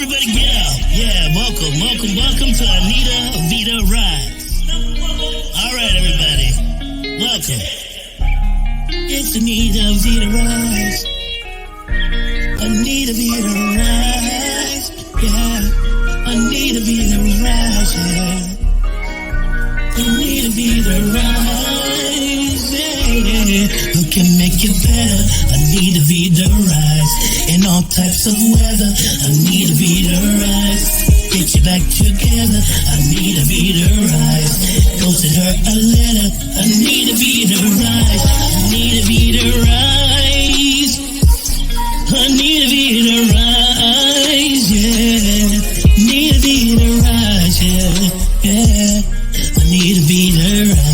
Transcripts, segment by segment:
Everybody get up. Yeah, welcome to Anita Vita Rise. All right, everybody. Welcome. It's Anita Vita Rise. Anita Vita Rise. Yeah. Anita Vita Rise. Yeah. Anita Vita Rise. Yeah. Who can make it better? Anita Vita Rise. In all types of weather, Anita Vita Rise. Get you back together, Anita Vita Rise. Go send her a letter, Anita Vita Rise. Anita Vita Rise. Anita Vita Rise, yeah. Anita Vita Rise, yeah, yeah. Anita Vita Rise.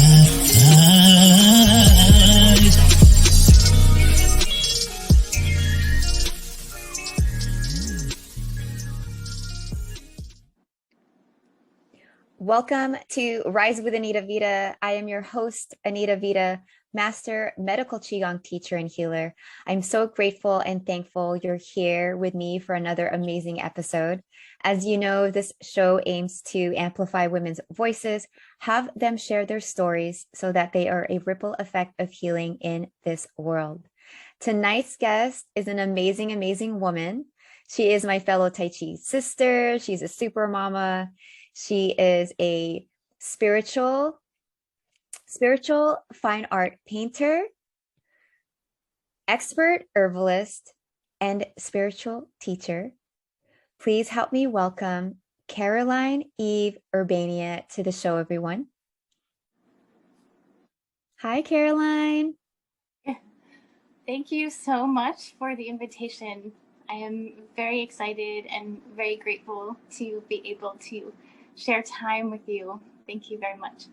Welcome to Rise with Anita Vita. I am your host, Anita Vita, Master Medical Qigong teacher and healer. I'm so grateful and thankful you're here with me for another amazing episode. As you know, this show aims to amplify women's voices, have them share their stories so that they are a ripple effect of healing in this world. Tonight's guest is an amazing, amazing woman. She is my fellow Tai Chi sister. She's a super mama. She is a spiritual fine art painter, expert herbalist, and spiritual teacher. Please help me welcome Caroline Urbania to the show, everyone. Hi, Caroline. Thank you so much for the invitation. I am very excited and very grateful to be able to share time with you. Thank you very much.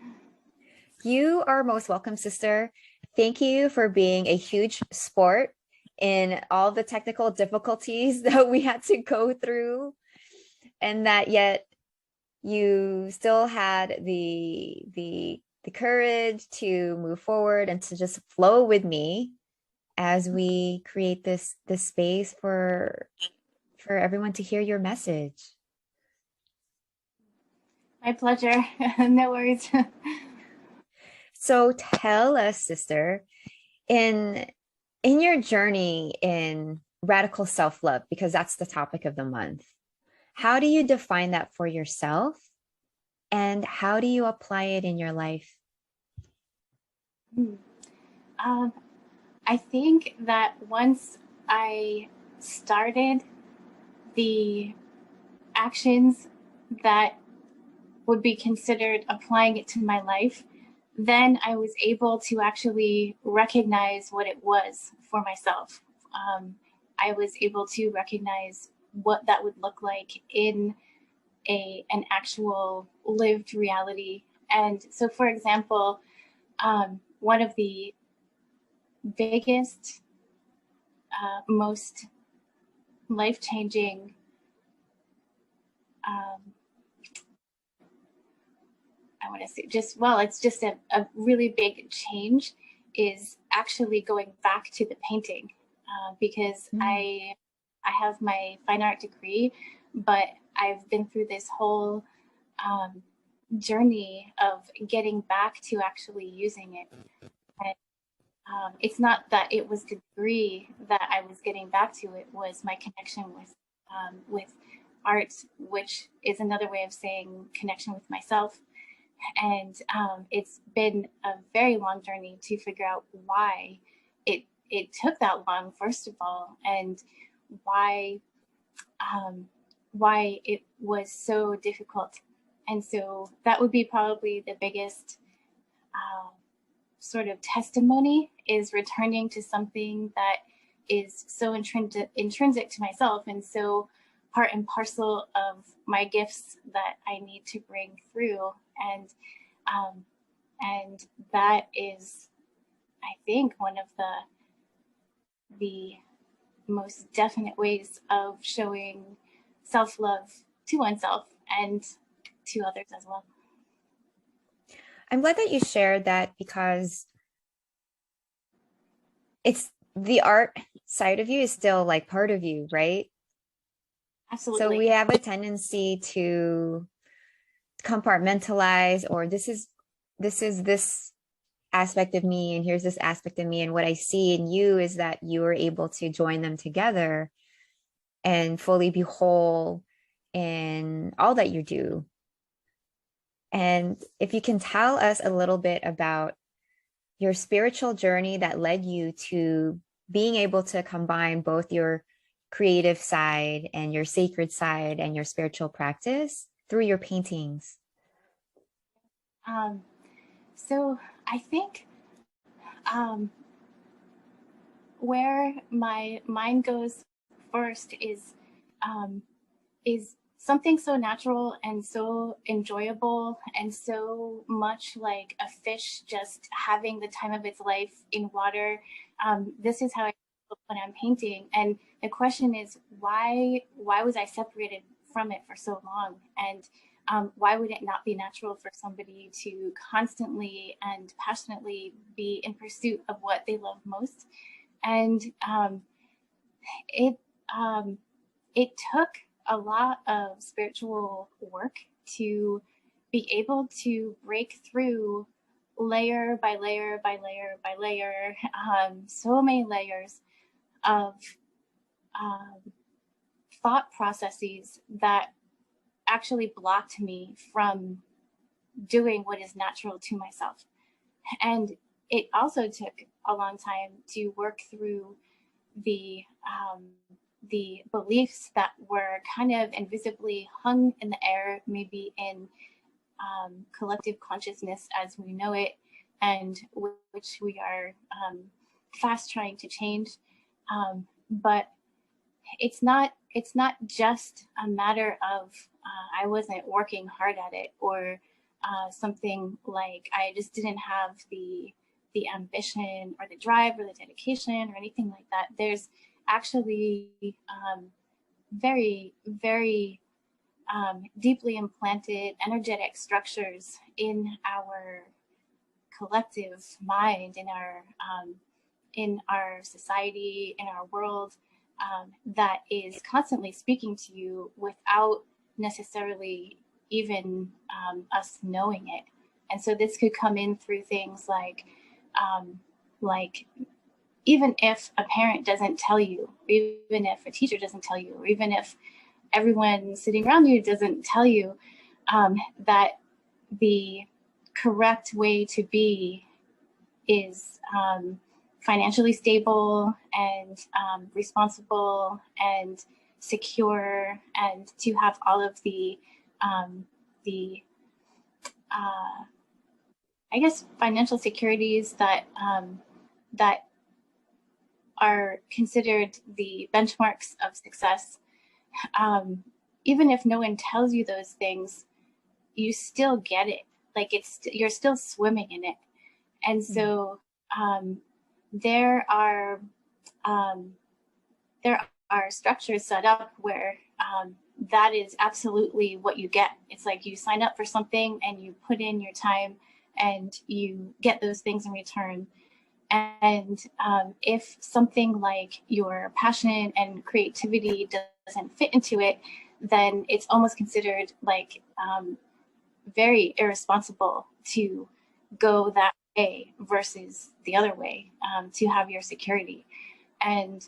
You are most welcome, sister. Thank you for being a huge sport in all the technical difficulties that we had to go through, and that yet you still had the courage to move forward and to just flow with me as we create this space for everyone to hear your message. My pleasure. No worries. So tell us, sister, in your journey in radical self-love, because that's the topic of the month, how do you define that for yourself, and how do you apply it in your life? I think that once I started the actions that would be considered applying it to my life, then I was able to actually recognize what it was for myself. I was able to recognize what that would look like in an actual lived reality. And so, for example, one of the biggest, most life-changing it's just a really big change is actually going back to the painting, because I have my fine art degree, but I've been through this whole journey of getting back to actually using it. And it's not that it was the degree that I was getting back to, it was my connection with art, which is another way of saying connection with myself. And it's been a very long journey to figure out why it took that long, first of all, and why it was so difficult. And so that would be probably the biggest sort of testimony, is returning to something that is so intrinsic to myself, and so part and parcel of my gifts that I need to bring through. And that is, I think, one of the most definite ways of showing self-love to oneself and to others as well. I'm glad that you shared that, because it's the art side of you is still like part of you, right? Absolutely. So we have a tendency to compartmentalize, or this is this aspect of me, and here's this aspect of me, and what I see in you is that you are able to join them together and fully be whole in all that you do. And if you can tell us a little bit about your spiritual journey that led you to being able to combine both your creative side and your sacred side and your spiritual practice through your paintings. So I think where my mind goes first is something so natural and so enjoyable and so much like a fish just having the time of its life in water. This is how I feel when I'm painting. And the question is, why was I separated from it for so long? And why would it not be natural for somebody to constantly and passionately be in pursuit of what they love most? And it took a lot of spiritual work to be able to break through layer by layer by layer by layer, so many layers of thought processes that actually blocked me from doing what is natural to myself. And it also took a long time to work through the beliefs that were kind of invisibly hung in the air, maybe in collective consciousness as we know it, and which we are fast trying to change. But it's not just a matter of I wasn't working hard at it, or something like I just didn't have the ambition or the drive or the dedication or anything like that. There's actually very, very deeply implanted energetic structures in our collective mind, in our society, in our world, that is constantly speaking to you without necessarily even us knowing it. And so this could come in through things like even if a parent doesn't tell you, even if a teacher doesn't tell you, or even if everyone sitting around you doesn't tell you, that the correct way to be is financially stable and responsible and secure, and to have all of the I guess financial securities that that are considered the benchmarks of success. Even if no one tells you those things, you still get it. Like you're still swimming in it. And so there are structures set up where that is absolutely what you get. It's like you sign up for something and you put in your time and you get those things in return. And if something like your passion and creativity doesn't fit into it, then it's almost considered like very irresponsible to go that way versus the other way, to have your security. And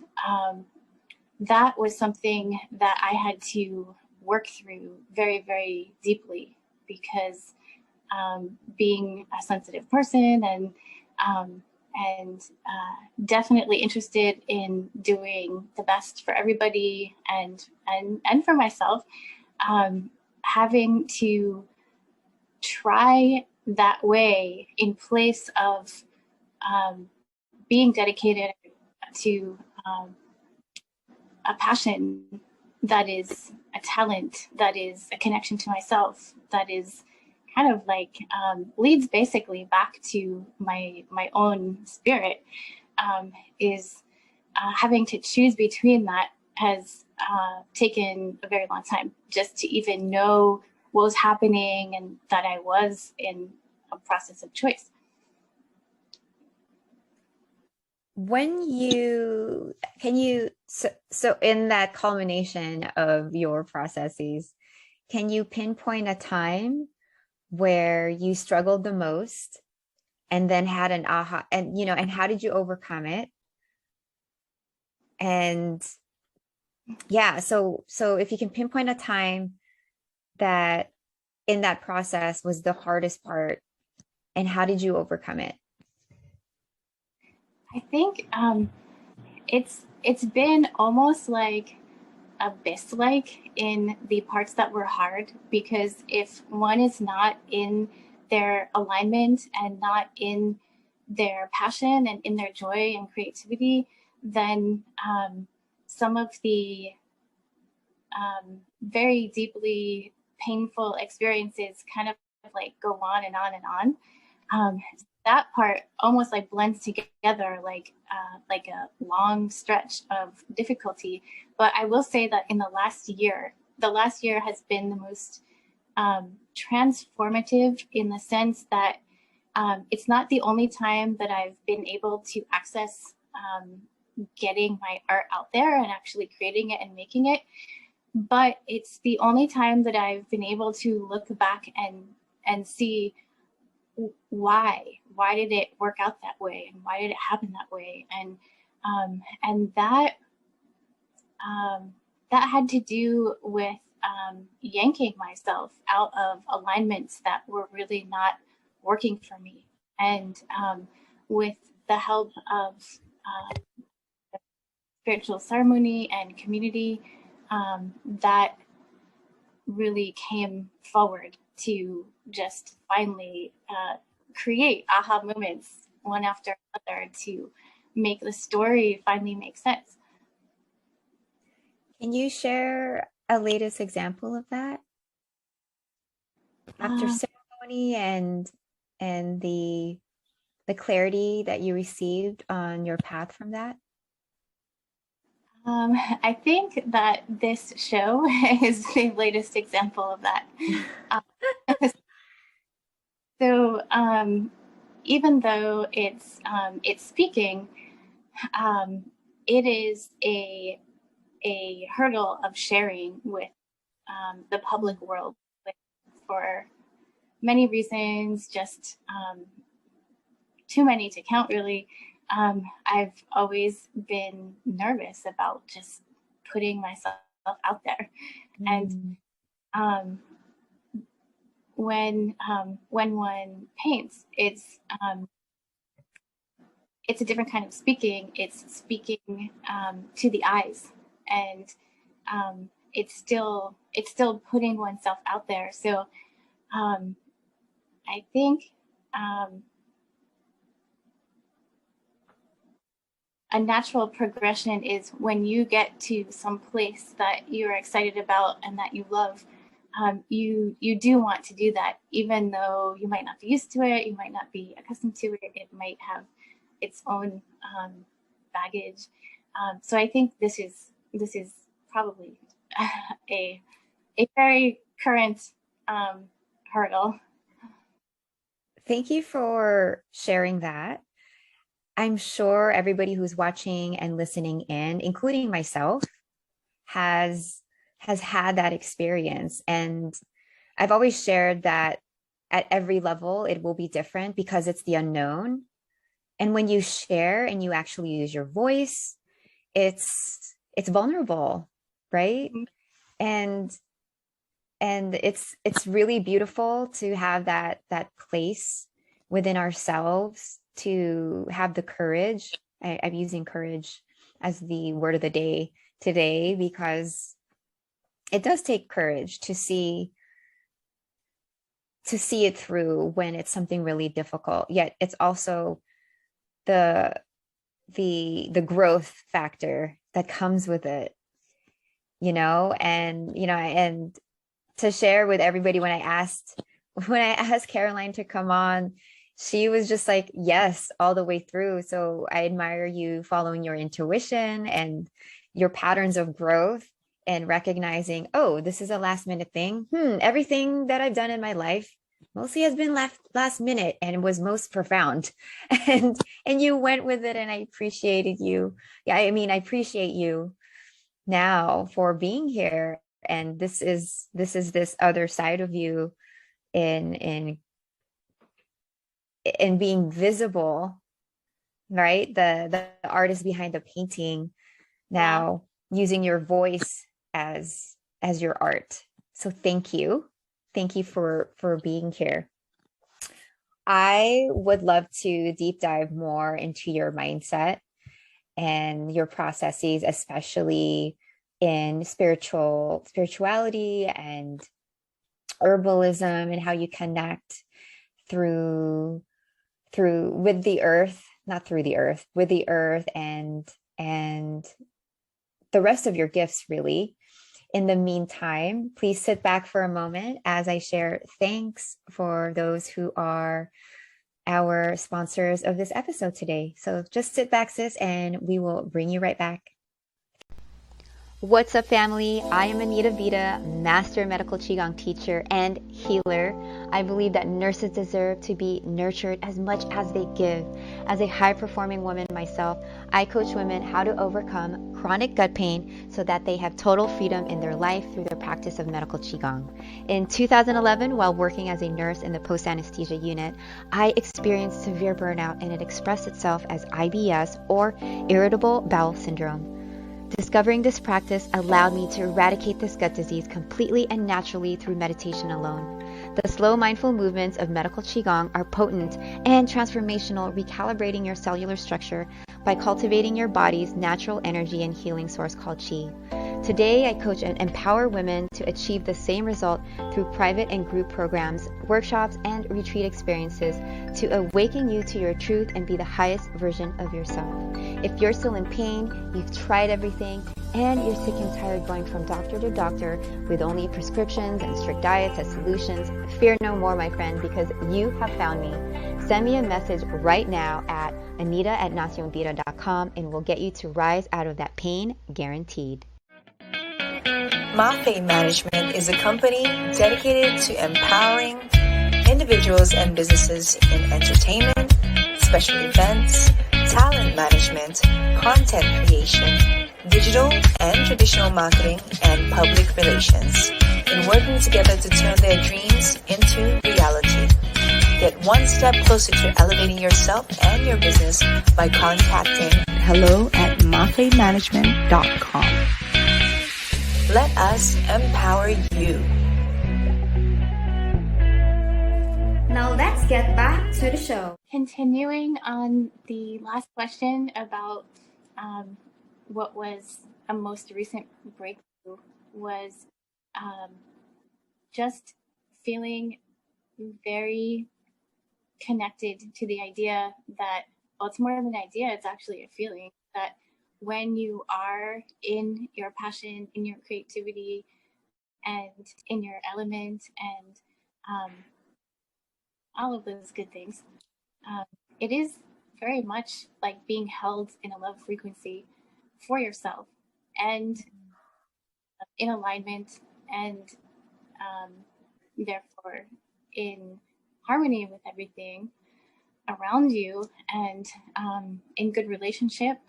that was something that I had to work through very, very deeply, because being a sensitive person and definitely interested in doing the best for everybody and for myself, having to try that way in place of being dedicated to a passion that is a talent, that is a connection to myself, that is kind of like leads basically back to my own spirit, is having to choose between that has taken a very long time just to even know what was happening and that I was in a process of choice. When you can you so in that culmination of your processes, can you pinpoint a time where you struggled the most and then had an aha, and and how did you overcome it? And yeah, so if you can pinpoint a time that in that process was the hardest part, and how did you overcome it? I think it's been almost like abyss like in the parts that were hard, because if one is not in their alignment and not in their passion and in their joy and creativity, then some of the very deeply painful experiences kind of like go on and on and on. That part almost like blends together like a long stretch of difficulty. But I will say that in the last year has been the most transformative, in the sense that it's not the only time that I've been able to access getting my art out there and actually creating it and making it, but it's the only time that I've been able to look back and see why did it work out that way, and why did it happen that way, and that had to do with yanking myself out of alignments that were really not working for me, and with the help of spiritual ceremony and community, that really came forward to just finally create aha moments one after another to make the story finally make sense. Can you share a latest example of that after ceremony and the clarity that you received on your path from that? I think that this show is the latest example of that. So even though it's speaking, it is a hurdle of sharing with the public world for many reasons, just too many to count, really. I've always been nervous about just putting myself out there. And when one paints, it's a different kind of speaking. It's speaking to the eyes, and it's still putting oneself out there. So I think a natural progression is when you get to some place that you're excited about and that you love, you do want to do that, even though you might not be used to it, you might not be accustomed to it, it might have its own baggage. So I think this is probably a very current hurdle. Thank you for sharing that. I'm sure everybody who's watching and listening in, including myself, has had that experience. And I've always shared that at every level, it will be different because it's the unknown. And when you share and you actually use your voice, it's vulnerable, right? Mm-hmm. And it's really beautiful to have that place within ourselves, to have the courage. I'm using courage as the word of the day today, because it does take courage to see it through when it's something really difficult. Yet it's also the growth factor that comes with it, and to share with everybody, when I asked Caroline to come on, she was just like, yes, all the way through. So I admire you following your intuition and your patterns of growth, and recognizing, oh, this is a last minute thing. Everything that I've done in my life mostly has been last minute and was most profound. And you went with it, and I appreciated you. Yeah, I mean, I appreciate you now for being here. And this other side of you in in being visible, right? The artist behind the painting, Yeah. now using your voice as your art. So thank you for being here. I would love to deep dive more into your mindset and your processes, especially in spirituality and herbalism, and how you connect through with the earth, not through the earth, with the earth and the rest of your gifts, really. In the meantime, please sit back for a moment as I share thanks for those who are our sponsors of this episode today. So just sit back, sis, and we will bring you right back. What's up, family? I am Anita Vita, Master Medical Qigong teacher and healer. I believe that nurses deserve to be nurtured as much as they give. As a high-performing woman myself, I coach women how to overcome chronic gut pain so that they have total freedom in their life through their practice of medical Qigong. In 2011, while working as a nurse in the post-anesthesia unit, I experienced severe burnout, and it expressed itself as IBS, or irritable bowel syndrome. Discovering this practice allowed me to eradicate this gut disease completely and naturally through meditation alone. The slow, mindful movements of medical Qigong are potent and transformational, recalibrating your cellular structure by cultivating your body's natural energy and healing source called Qi. Today, I coach and empower women to achieve the same result through private and group programs, workshops, and retreat experiences to awaken you to your truth and be the highest version of yourself. If you're still in pain, you've tried everything, and you're sick and tired going from doctor to doctor with only prescriptions and strict diets as solutions, fear no more, my friend, because you have found me. Send me a message right now at anita@nacionvita.com, and we'll get you to rise out of that pain, guaranteed. Mafe Management is a company dedicated to empowering individuals and businesses in entertainment, special events, talent management, content creation, digital and traditional marketing, and public relations, in working together to turn their dreams into reality. Get one step closer to elevating yourself and your business by contacting hello@mafemanagement.com. Let us empower you. Now let's get back to the show. Continuing on the last question about what was a most recent breakthrough was just feeling very connected to the idea that, well, it's more of an idea, it's actually a feeling that when you are in your passion, in your creativity, and in your element, and all of those good things, it is very much like being held in a love frequency for yourself and in alignment, and therefore in harmony with everything around you, and in good relationship,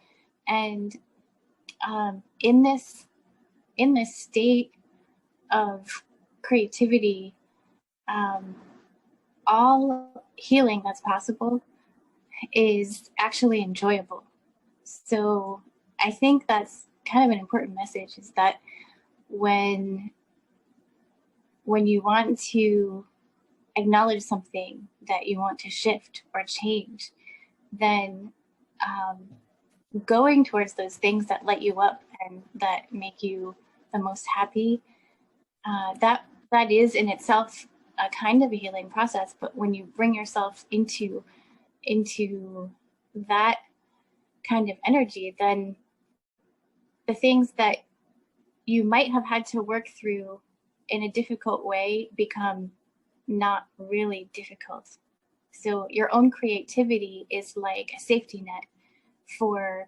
and in this state of creativity, all healing that's possible is actually enjoyable. So I think that's kind of an important message, is that when you want to acknowledge something that you want to shift or change, then going towards those things that light you up and that make you the most happy, that is in itself a kind of a healing process. But when you bring yourself into that kind of energy, then the things that you might have had to work through in a difficult way become not really difficult. So your own creativity is like a safety net for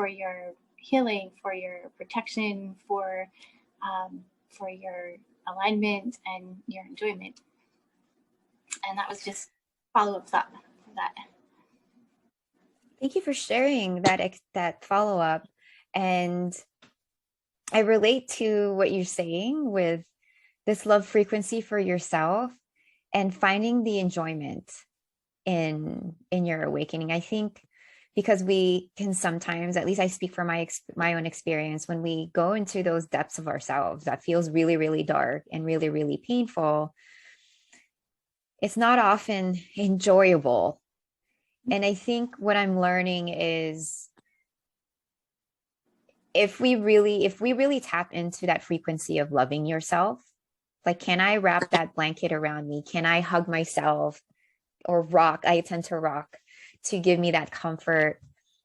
your healing, for your protection, for your alignment and your enjoyment. And that was just follow-up thought for that. Thank you for sharing that follow-up. And I relate to what you're saying with this love frequency for yourself and finding the enjoyment in your awakening. I think because we can sometimes, at least I speak from my own experience, when we go into those depths of ourselves that feels really, really dark and really, really painful, it's not often enjoyable. And I think what I'm learning is if we really tap into that frequency of loving yourself, like, can I wrap that blanket around me? Can I hug myself or rock? I tend to rock to give me that comfort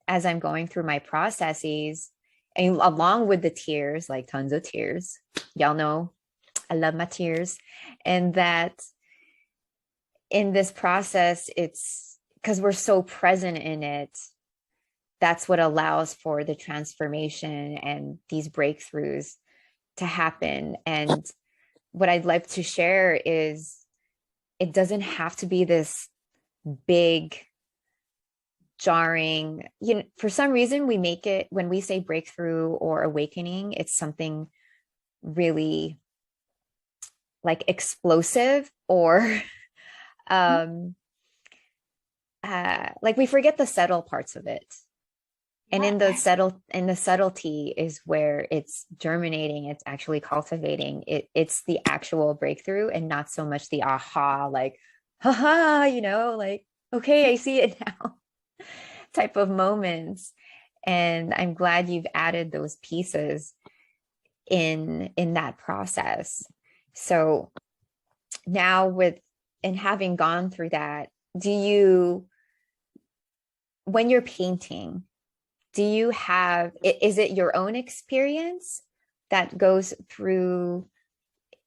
as I'm going through my processes, and along with the tears, like tons of tears. Y'all know I love my tears. And that in this process, it's because we're so present in it, that's what allows for the transformation and these breakthroughs to happen. And what I'd like to share is it doesn't have to be this big, jarring, for some reason we make it, when we say breakthrough or awakening, it's something really like explosive or like we forget the subtle parts of it. And in the subtlety is where it's germinating, it's actually cultivating. It's the actual breakthrough and not so much the aha, like, haha, like, okay, I see it now type of moments. And I'm glad you've added those pieces in that process. So now having gone through that, when you're painting, is it your own experience that goes through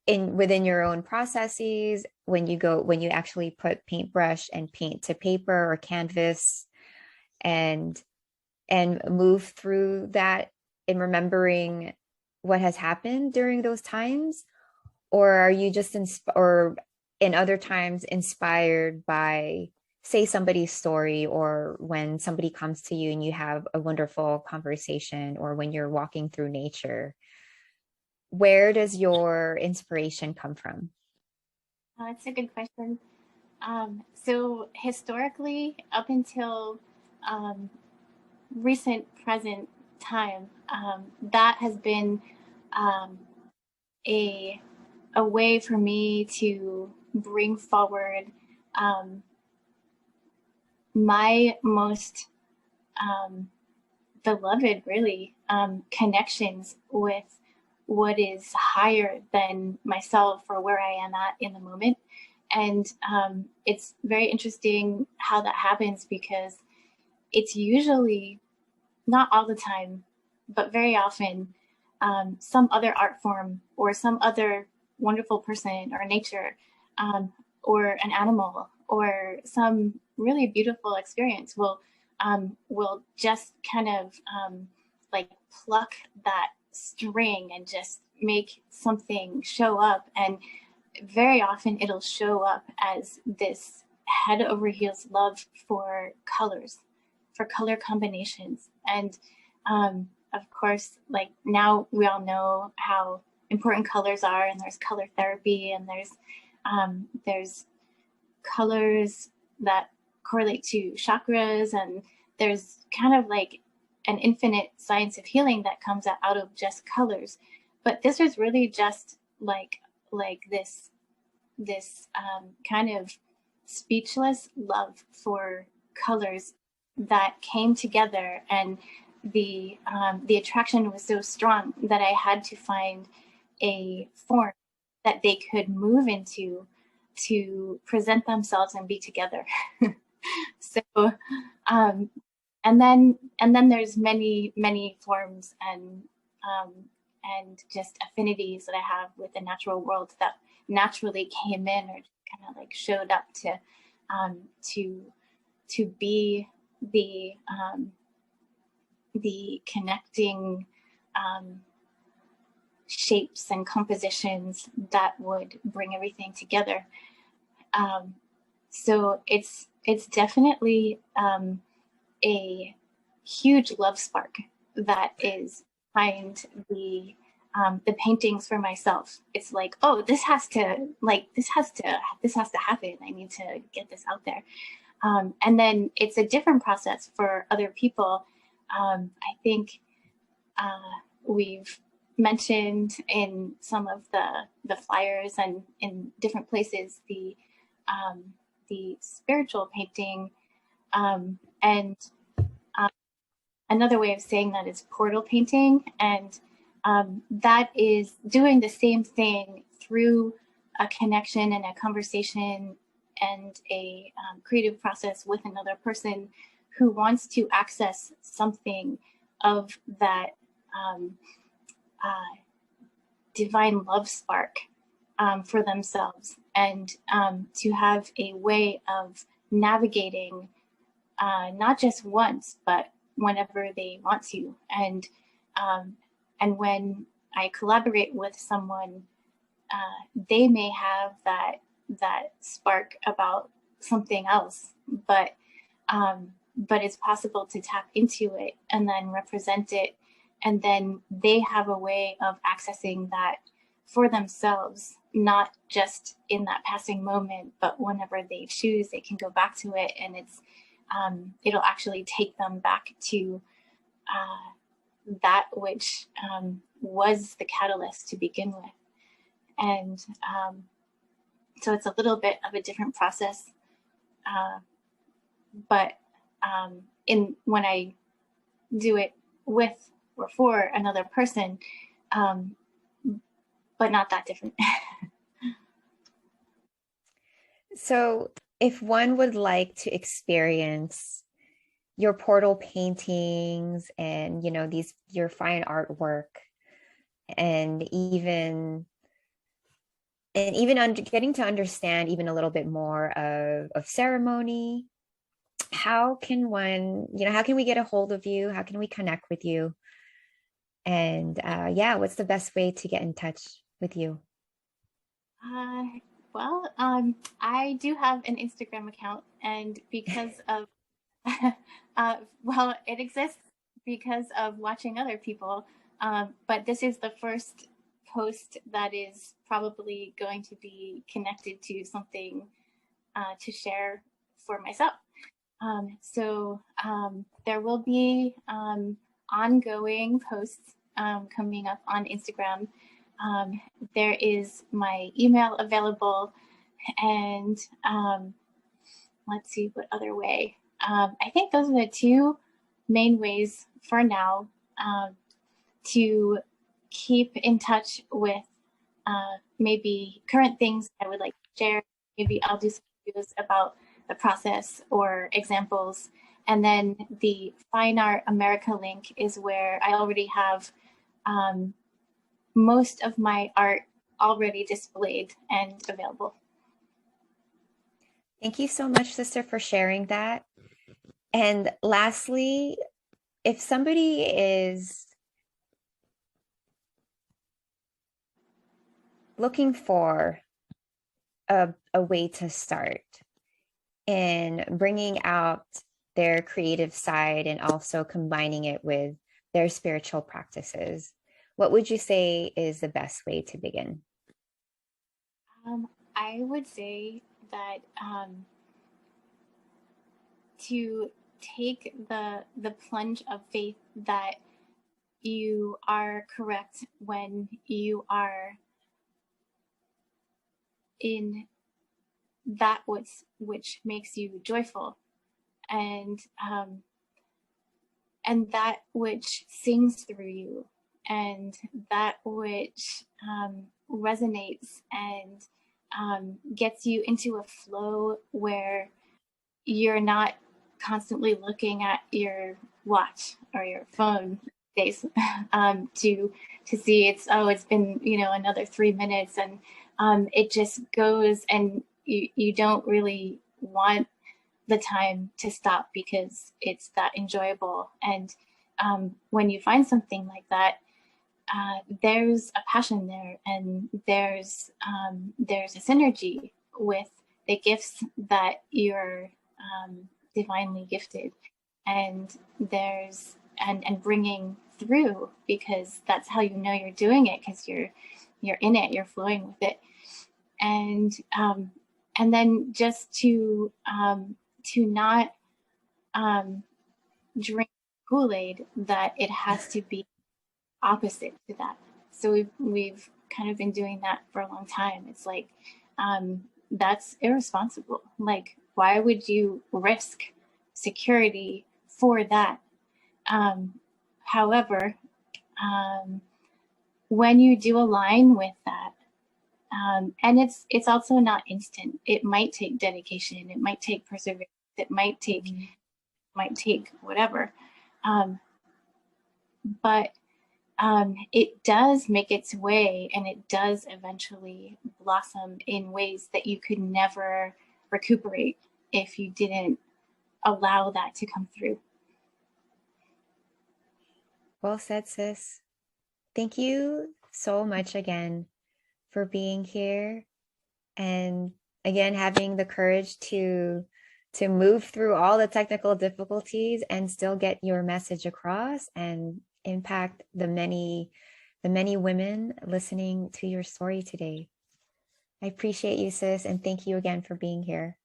within your own processes when you actually put paintbrush and paint to paper or canvas and move through that in remembering what has happened during those times? Or are you just or in other times inspired by, say, somebody's story, or when somebody comes to you and you have a wonderful conversation, or when you're walking through nature? Where does your inspiration come from? That's a good question. So historically, up until recent present time, that has been a way for me to bring forward my most beloved, really, connections with what is higher than myself or where I am at in the moment. And it's very interesting how that happens, because it's usually, not all the time, but very often, some other art form or some other wonderful person or nature, or an animal or some really beautiful experience will just kind of like pluck that string and just make something show up. And very often it'll show up as this head over heels love for colors, for color combinations. And of course, like, now we all know how important colors are, and there's color therapy, and there's colors that correlate to chakras, and there's kind of like an infinite science of healing that comes out of just colors. But this was really just like this kind of speechless love for colors that came together, and the attraction was so strong that I had to find a form that they could move into to present themselves and be together. So and then there's many forms and just affinities that I have with the natural world that naturally came in, or kind of like showed up to be the connecting shapes and compositions that would bring everything together. So it's definitely a huge love spark that is behind the paintings for myself. It's like, oh, this has to happen. I need to get this out there. And then it's a different process for other people. I think we've mentioned in some of the flyers and in different places the spiritual painting, and another way of saying that is portal painting, and that is doing the same thing through a connection and a conversation and a creative process with another person who wants to access something of that divine love spark for themselves, and to have a way of navigating not just once, but whenever they want to. And when I collaborate with someone, they may have that spark about something else, but it's possible to tap into it and then represent it, and then they have a way of accessing that for themselves, not just in that passing moment, but whenever they choose, they can go back to it, and it'll actually take them back to that which was the catalyst to begin with. And so it's a little bit of a different process, but when I do it with or for another person, but not that different. So if one would like to experience your portal paintings and, your fine artwork, and even getting to understand even a little bit more of ceremony, how can how can we get a hold of you? How can we connect with you? And what's the best way to get in touch with you? Well, I do have an Instagram account, and because of it exists because of watching other people, but this is the first post that is probably going to be connected to something to share for myself. So there will be ongoing posts coming up on Instagram. There is my email available, and let's see what other way. I think those are the two main ways for now to keep in touch with maybe current things I would like to share. Maybe I'll do some videos about the process or examples. And then the Fine Art America link is where I already have most of my art already displayed and available. Thank you so much, sister, for sharing that. And lastly, if somebody is looking for a way to start in bringing out their creative side and also combining it with their spiritual practices, what would you say is the best way to begin? I would say that to take the plunge of faith that you are correct when you are in that which makes you joyful, and that which sings through you, and that which resonates and gets you into a flow where you're not constantly looking at your watch or your phone days to see it's been another 3 minutes, and it just goes, and you don't really want the time to stop because it's that enjoyable. And when you find something like that, there's a passion there, and there's a synergy with the gifts that you're divinely gifted, and and bringing through, because that's how you know you're doing it, because you're in it, you're flowing with it. And then just to not drink Kool-Aid that it has to be opposite to that. So we've kind of been doing that for a long time. It's like, that's irresponsible. Like, why would you risk security for that? However, when you do align with that, and it's also not instant. It might take dedication. It might take perseverance. It might take whatever. But it does make its way, and it does eventually blossom in ways that you could never recuperate if you didn't allow that to come through. Well said, sis. Thank you so much again for being here, and again having the courage to move through all the technical difficulties and still get your message across and impact the many women listening to your story today. I appreciate you, sis, and thank you again for being here.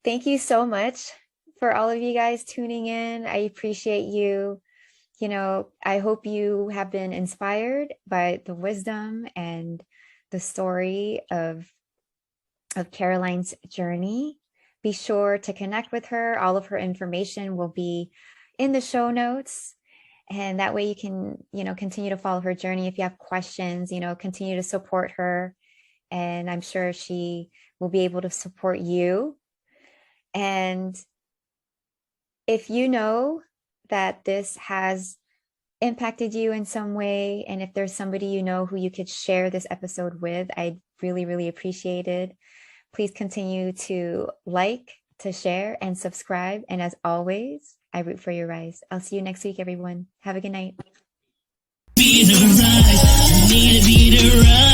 Thank you so much for all of you guys tuning in. I appreciate you. You know, I hope you have been inspired by the wisdom and the story of Caroline's journey. Be sure to connect with her. All of her information will be in the show notes. And that way you can, continue to follow her journey. If you have questions, continue to support her. And I'm sure she will be able to support you. And if you know that this has impacted you in some way, and if there's somebody who you could share this episode with, I'd really, really appreciate it. Please continue to like, to share, and subscribe. And as always, I root for your rise. I'll see you next week, everyone. Have a good night. Be the rise. Need to be the rise.